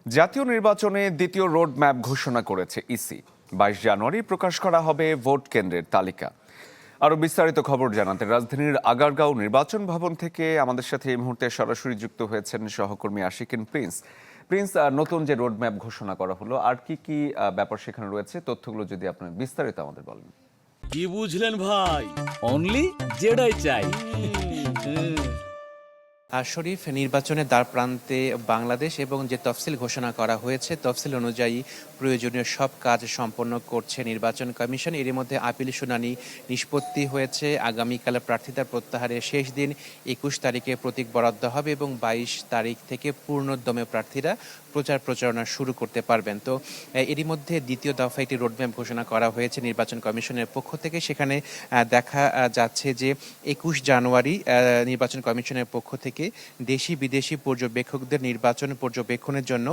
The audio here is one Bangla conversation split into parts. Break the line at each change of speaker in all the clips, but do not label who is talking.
জাতীয় নির্বাচনে দ্বিতীয় রোড ম্যাপ ঘোষণা করেছে ইসি। 22 জানুয়ারি প্রকাশ করা হবে ভোট কেন্দ্রের তালিকা। আরো বিস্তারিত খবর জানাতে রাজধানীর আগারগাঁও নির্বাচন ভবন থেকে আমাদের সাথে এই মুহূর্তে সরাসরি যুক্ত হয়েছেন সহকর্মী আশিকিন প্রিন্স। প্রিন্স, নতুন যে রোড ম্যাপ ঘোষণা করা হলো, আর কি কি ব্যাপার সেখানে রয়েছে, তথ্যগুলো যদি আপনার বিস্তারিত আমাদের বলেন।
কি বুঝলেন ভাই? অনলি যেটাই চাই।
শরীফ, নির্বাচনের দ্বার প্রান্তে বাংলাদেশ এবং যে তফসিল ঘোষণা করা হয়েছে তফসিল অনুযায়ী প্রয়োজনীয় সব কাজ সম্পন্ন করছে নির্বাচন কমিশন। এর মধ্যে আপিল শুনানি নিষ্পত্তি হয়েছে। আগামীকাল প্রার্থিতার প্রত্যাহারের শেষ দিন 21 তারিখে প্রতীক বরাদ্দ হবে এবং 22 তারিখ থেকে পূর্ণোদ্যমে প্রার্থীরা প্রচারণা শুরু করতে পারবেন। তো এরই মধ্যে দ্বিতীয় দফা একটি রোডম্যাপ ঘোষণা করা হয়েছে নির্বাচন কমিশনের পক্ষ থেকে। সেখানে দেখা যাচ্ছে যে 21 জানুয়ারি নির্বাচন কমিশনের পক্ষ থেকে দেশি বিদেশি পর্যবেক্ষকদের নির্বাচন পর্যবেক্ষণের জন্য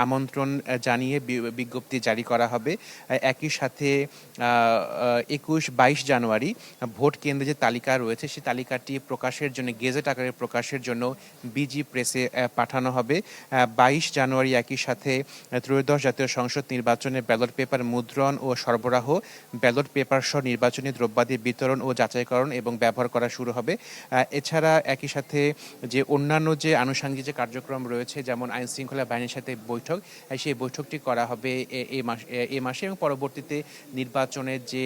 আমন্ত্রণ জানিয়ে বিজ্ঞপ্তি জারি করা হবে। একই সাথে 22 জানুয়ারি ভোট কেন্দ্রে যে তালিকা রয়েছে সেই তালিকাটি প্রকাশের জন্য গেজেট আকারে প্রকাশের জন্য বিজি প্রেসে পাঠানো হবে। 22 জানুয়ারি একই সাথে ত্রয়োদশ জাতীয় সংসদ নির্বাচনে ব্যালট পেপার মুদ্রণ ও সরবরাহ, ব্যালট পেপার সহ নির্বাচনী দ্রব্যাদি বিতরণ ও যাচাইকরণ এবং ব্যবহার করা শুরু হবে। এছাড়া একই সাথে যে অন্যান্য যে আনুষঙ্গিক যে কার্যক্রম রয়েছে, যেমন আইন শৃঙ্খলা বাহিনীর সাথে বৈঠক, সেই বৈঠকটি করা হবে এ মাসে এবং পরবর্তীতে নির্বাচনের যে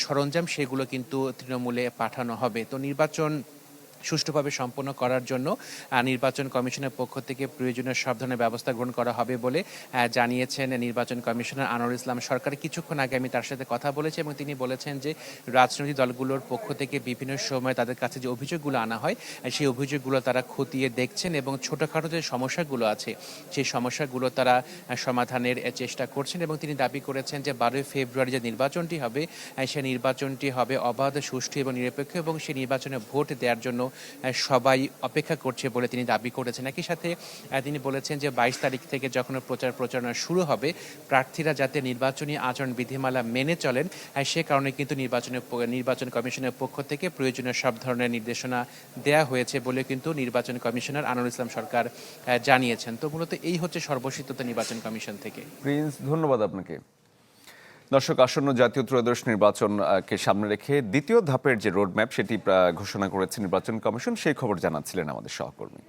সরঞ্জাম সেগুলো কিন্তু তৃণমূলে পাঠানো হবে। তো নির্বাচন সুষ্ঠুভাবে সম্পন্ন করার জন্য নির্বাচন কমিশনের পক্ষ থেকে প্রয়োজনীয় সব ধরনের ব্যবস্থা গ্রহণ করা হবে বলে জানিয়েছেন নির্বাচন কমিশনার আনোয়ার ইসলাম সরকার। কিছুক্ষণ আগে আমি তার সাথে কথা বলেছি এবং তিনি বলেছেন যে রাজনৈতিক দলগুলোর পক্ষ থেকে বিভিন্ন সময় তাদের কাছে যে অভিযোগগুলো আনা হয় সেই অভিযোগগুলো তারা খতিয়ে দেখছেন এবং ছোটোখাটো যে সমস্যাগুলো আছে সেই সমস্যাগুলো তারা সমাধানের চেষ্টা করছেন। এবং তিনি দাবি করেছেন যে 12 ফেব্রুয়ারি যে নির্বাচনটি হবে সেই নির্বাচনটি হবে অবাধ, সুষ্ঠু এবং নিরপেক্ষ এবং সেই নির্বাচনে ভোট দেওয়ার জন্য সবাই অপেক্ষা করছে বলে তিনি দাবি করেছেন। একই সাথে তিনি বলেছেন যে 22 তারিখ থেকে যখন প্রচারণা শুরু হবে প্রার্থীরা যাতে নির্বাচনী আচরণ বিধিমালা মেনে চলেন সে কারণে কিন্তু নির্বাচন কমিশনের পক্ষ থেকে প্রয়োজনীয় সব ধরনের নির্দেশনা দেয়া হয়েছে বলে কিন্তু নির্বাচন কমিশনার আনোয়ার ইসলাম সরকার জানিয়েছেন। তো মূলত এই হচ্ছে সর্বশিক্ষিত নির্বাচন কমিশন থেকে।
প্রিন্স, ধন্যবাদ আপনাকে। দর্শক, আসন্ন জাতীয় ত্রয়োদশ নির্বাচনকে সামনে রেখে দ্বিতীয় ধাপের যে রোডম্যাপ সেটি ঘোষণা করেছে নির্বাচন কমিশন, সেই খবর জানাচ্ছিলেন আমাদের সহকর্মী।